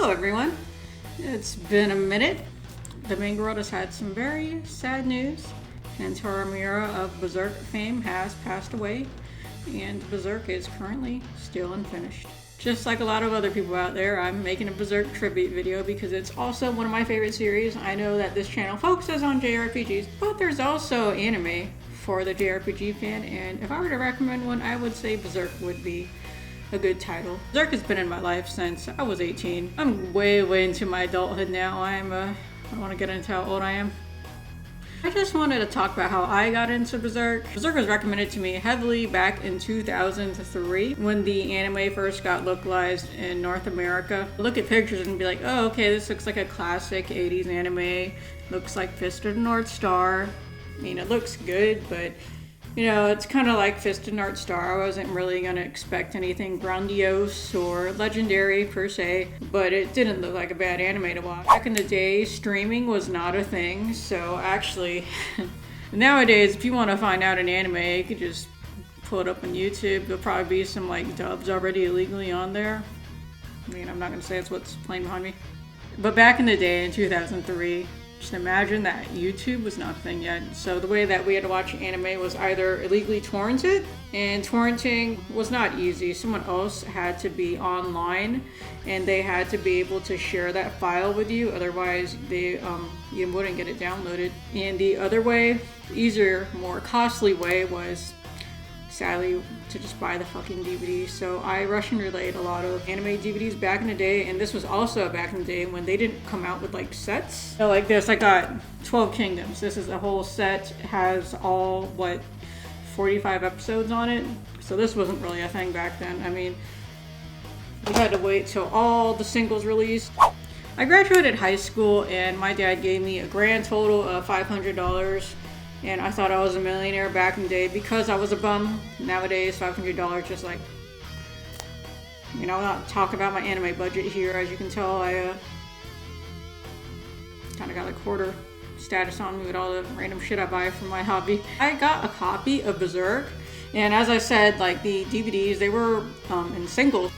Hello everyone. It's been a minute. The manga world has had some very sad news. Kentaro Miura of Berserk fame has passed away, and Berserk is currently still unfinished. Just like a lot of other people out there, I'm making a Berserk tribute video because it's also one of my favorite series. I know that this channel focuses on JRPGs, but there's also anime for the JRPG fan, and if I were to recommend one, I would say Berserk would be a good title. Berserk has been in my life since I was 18. I'm way into my adulthood now. I don't want to get into how old I am. I just wanted to talk about how I got into Berserk. Berserk was recommended to me heavily back in 2003 when the anime first got localized in North America. Look at pictures and be like, oh, okay, this looks like a classic 80s anime. Looks like Fist of the North Star. I mean, it looks good, but you know, it's kind of like Fist of North Star. I wasn't really going to expect anything grandiose or legendary per se, but it didn't look like a bad anime to watch. Back in the day, streaming was not a thing, so actually, nowadays, if you want to find out an anime, you can just pull it up on YouTube. There'll probably be some like dubs already illegally on there. I mean, I'm not going to say it's what's playing behind me. But back in the day, in 2003, just imagine that YouTube was not a thing yet. So the way that we had to watch anime was either illegally torrented, and torrenting was not easy. Someone else had to be online and they had to be able to share that file with you, otherwise you wouldn't get it downloaded. And the other way, easier, more costly way, was sadly to just buy the fucking DVD. So I Russian relayed a lot of anime DVDs back in the day, and this was also back in the day when they didn't come out with like sets. So like this, I got 12 Kingdoms. This is a whole set. It has all, 45 episodes on it. So this wasn't really a thing back then. I mean, we had to wait till all the singles released. I graduated high school and my dad gave me a grand total of $500. And I thought I was a millionaire back in the day because I was a bum. Nowadays, $500 just like, you know, I'm not talking about my anime budget here. As you can tell, I kind of got like quarter status on me with all the random shit I buy from my hobby. I got a copy of Berserk, and as I said, like the DVDs, they were in singles.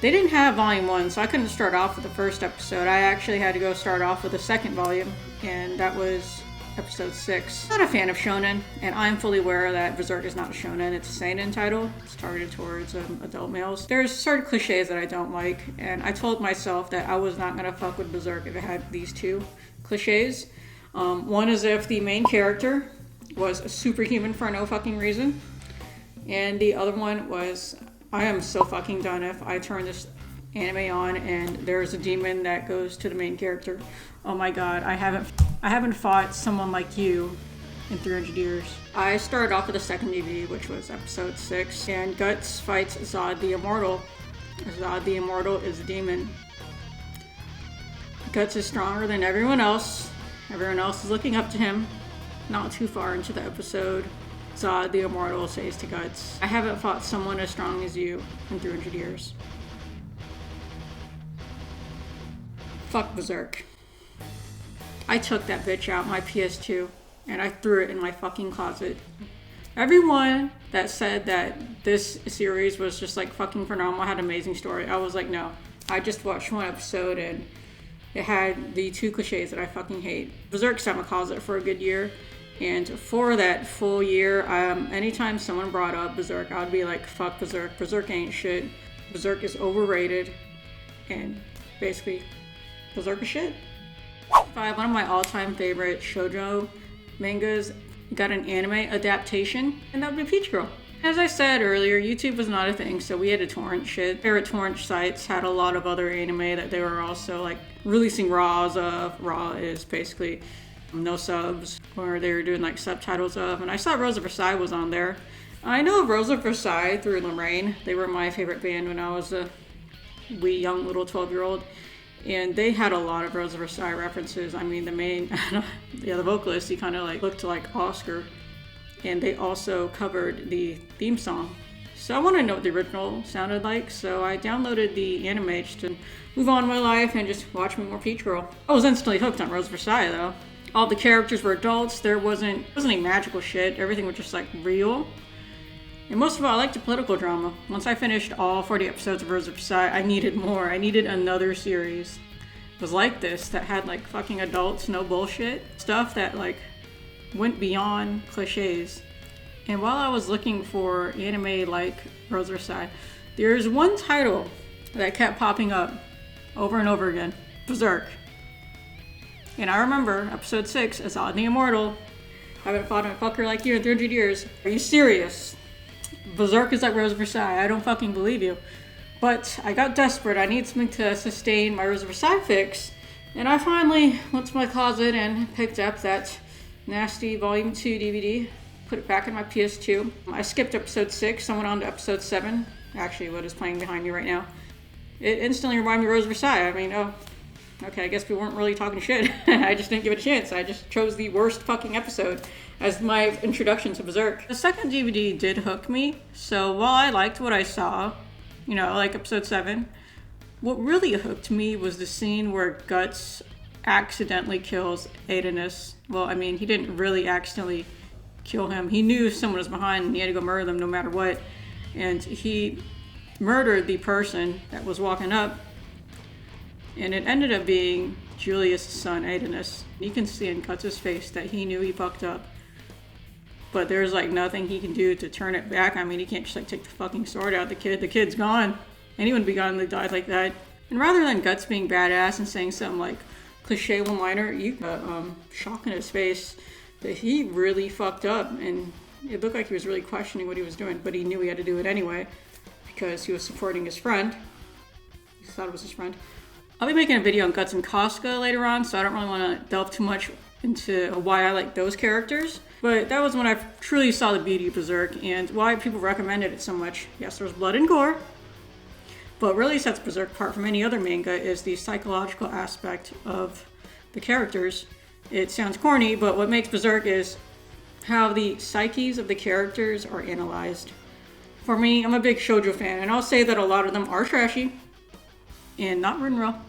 They didn't have volume 1, so I couldn't start off with the first episode. I actually had to go start off with the second volume, and that was episode 6. I'm not a fan of shonen, and I'm fully aware that Berserk is not a shonen. It's a seinen title. It's targeted towards adult males. There's certain cliches that I don't like, and I told myself that I was not going to fuck with Berserk if it had these two cliches. One is if the main character was a superhuman for no fucking reason, and the other one was, I am so fucking done if I turn this anime on and there's a demon that goes to the main character. Oh my god, I haven't fought someone like you in 300 years. I started off with the second DVD, which was episode 6, and Guts fights Zod the Immortal. Zod the Immortal is a demon. Guts is stronger than everyone else. Everyone else is looking up to him. Not too far into the episode, Zod the Immortal says to Guts, I haven't fought someone as strong as you in 300 years. Fuck Berserk. I took that bitch out my PS2 and I threw it in my fucking closet. Everyone that said that this series was just like fucking phenomenal, had an amazing story, I was like, no. I just watched one episode and it had the two cliches that I fucking hate. Berserk sat in my closet for a good year, and for that full year, anytime someone brought up Berserk, I would be like, fuck Berserk. Berserk ain't shit. Berserk is overrated, and basically, Berserk is shit. One of my all-time favorite Shojo mangas got an anime adaptation, and that would be Peach Girl. As I said earlier, YouTube was not a thing, so we had to torrent shit. Favorite torrent sites had a lot of other anime that they were also like releasing RAWs of. RAW is basically no subs, or they were doing like subtitles of, and I saw Rosa Versailles was on there. I know Rosa Versailles through Lorraine. They were my favorite band when I was a wee young little 12-year-old. And they had a lot of Rosa Versailles references. I mean, the vocalist, he kind of like looked like Oscar. And they also covered the theme song. So I want to know what the original sounded like. So I downloaded the anime just to move on in my life and just watch me more Peach Girl. I was instantly hooked on Rosa Versailles though. All the characters were adults. There wasn't any magical shit. Everything was just like real. And most of all, I liked the political drama. Once I finished all 40 episodes of Berserk, I needed more. I needed another series. was like this, that had like fucking adults, no bullshit, stuff that like went beyond cliches. And while I was looking for anime like Berserk, there's one title that kept popping up over and over again, Berserk. And I remember episode 6, Azad the Immortal. Haven't fought a fucker like you in 300 years. Are you serious? Berserk is like Rose of Versailles. I don't fucking believe you. But I got desperate. I need something to sustain my Rose of Versailles fix. And I finally went to my closet and picked up that nasty Volume 2 DVD. Put it back in my PS2. I skipped episode 6. I went on to episode 7. Actually, what is playing behind me right now. It instantly reminded me of Rose of Versailles. I mean, oh, okay, I guess we weren't really talking shit. I just didn't give it a chance. I just chose the worst fucking episode as my introduction to Berserk. The second DVD did hook me, so while I liked what I saw, you know, like episode 7, what really hooked me was the scene where Guts accidentally kills Adonis. Well, I mean, he didn't really accidentally kill him. He knew someone was behind and he had to go murder them no matter what. And he murdered the person that was walking up. And it ended up being Julius' son, Adonis. You can see in Guts' face that he knew he fucked up. But there's like nothing he can do to turn it back. I mean, he can't just like take the fucking sword out of the kid. The kid's gone. Anyone would be gone if they died like that. And rather than Guts being badass and saying some like cliche one-liner, you got shock in his face that he really fucked up. And it looked like he was really questioning what he was doing, but he knew he had to do it anyway because he was supporting his friend. He thought it was his friend. I'll be making a video on Guts and Casca later on, so I don't really want to delve too much into why I like those characters. But that was when I truly saw the beauty of Berserk and why people recommended it so much. Yes, there's blood and gore, but what really sets Berserk apart from any other manga is the psychological aspect of the characters. It sounds corny, but what makes Berserk is how the psyches of the characters are analyzed. For me, I'm a big Shojo fan, and I'll say that a lot of them are trashy and not written well.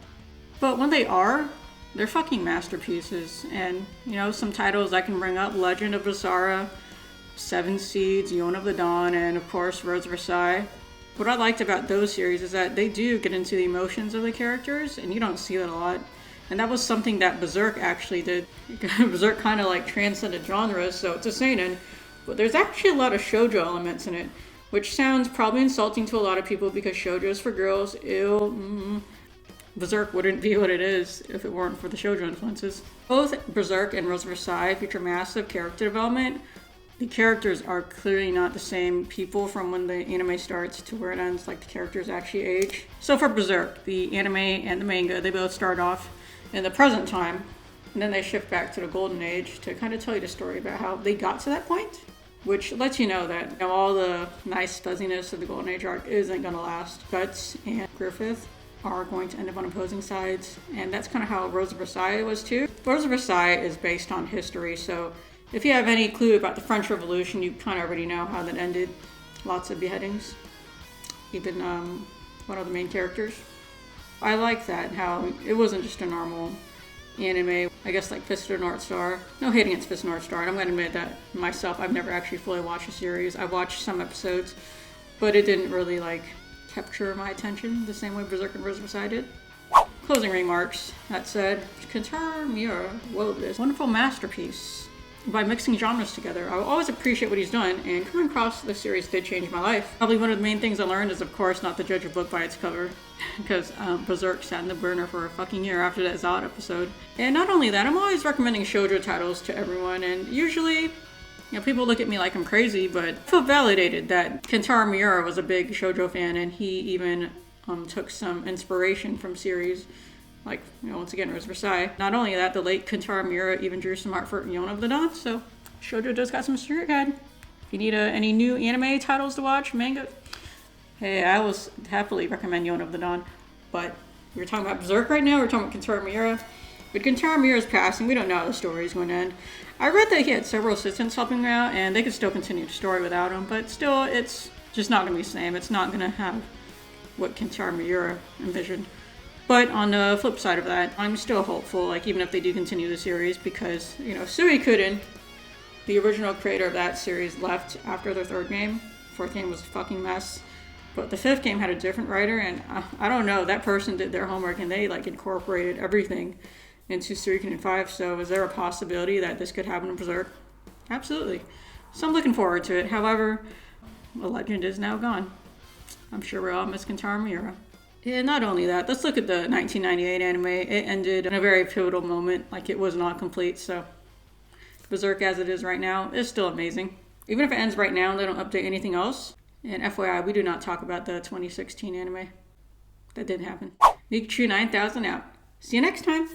But when they are, they're fucking masterpieces. And, you know, some titles I can bring up, Legend of Basara, Seven Seeds, Yon of the Dawn, and of course, Rose of Versailles. What I liked about those series is that they do get into the emotions of the characters, and you don't see that a lot. And that was something that Berserk actually did. Berserk kind of like transcended genres, so it's a seinen, but there's actually a lot of shoujo elements in it, which sounds probably insulting to a lot of people because shoujo is for girls. Ew. Berserk wouldn't be what it is if it weren't for the shoujo influences. Both Berserk and Rose of Versailles feature massive character development. The characters are clearly not the same people from when the anime starts to where it ends, like the characters actually age. So for Berserk, the anime and the manga, they both start off in the present time, and then they shift back to the golden age to kind of tell you the story about how they got to that point, which lets you know that, you know, all the nice fuzziness of the golden age arc isn't going to last. Guts and Griffith are going to end up on opposing sides, and that's kind of how Rose of Versailles was too. Rose of Versailles is based on history, so if you have any clue about the French Revolution, you kind of already know how that ended. Lots of beheadings. Even one of the main characters. I like that, how it wasn't just a normal anime, I guess like Fist of the North Star. No hate against Fist of the North Star, and I'm going to admit that myself, I've never actually fully watched the series. I watched some episodes, but it didn't really like capture my attention the same way Berserk and Rose of Versailles did. Closing remarks. That said, Kentaro Miura wrote this wonderful masterpiece by mixing genres together. I will always appreciate what he's done, and coming across this series did change my life. Probably one of the main things I learned is, of course, not to judge a book by its cover, because Berserk sat in the burner for a fucking year after that Zod episode. And not only that, I'm always recommending shoujo titles to everyone, and usually, you know, people look at me like I'm crazy, but I feel validated that Kentaro Miura was a big shoujo fan, and he even took some inspiration from series like, you know, once again, Rose of Versailles. Not only that, the late Kentaro Miura even drew some art for Yon of the Dawn, so shoujo does got some street cred. If you need any new anime titles to watch, manga, hey, I will happily recommend Yon of the Dawn. But we're talking about Berserk right now, we're talking about Kentaro Miura. With Kentaro Miura's passing, we don't know how the story is going to end. I read that he had several assistants helping him out, and they could still continue the story without him, but still, it's just not going to be the same. It's not going to have what Kentaro Miura envisioned. But on the flip side of that, I'm still hopeful, like, even if they do continue the series, because, you know, Suikoden, the original creator of that series, left after their third game. Fourth game was a fucking mess. But the 5th game had a different writer, and I don't know, that person did their homework and they like incorporated everything into Suikoden 5. So is there a possibility that this could happen in Berserk? Absolutely. So I'm looking forward to it. However, a legend is now gone. I'm sure we all miss Kentaro Miura. And not only that, let's look at the 1998 anime. It ended in a very pivotal moment, like it was not complete. So Berserk as it is right now is still amazing. Even if it ends right now and they don't update anything else. And FYI, we do not talk about the 2016 anime. That didn't happen. Nick True 9000 out. See you next time.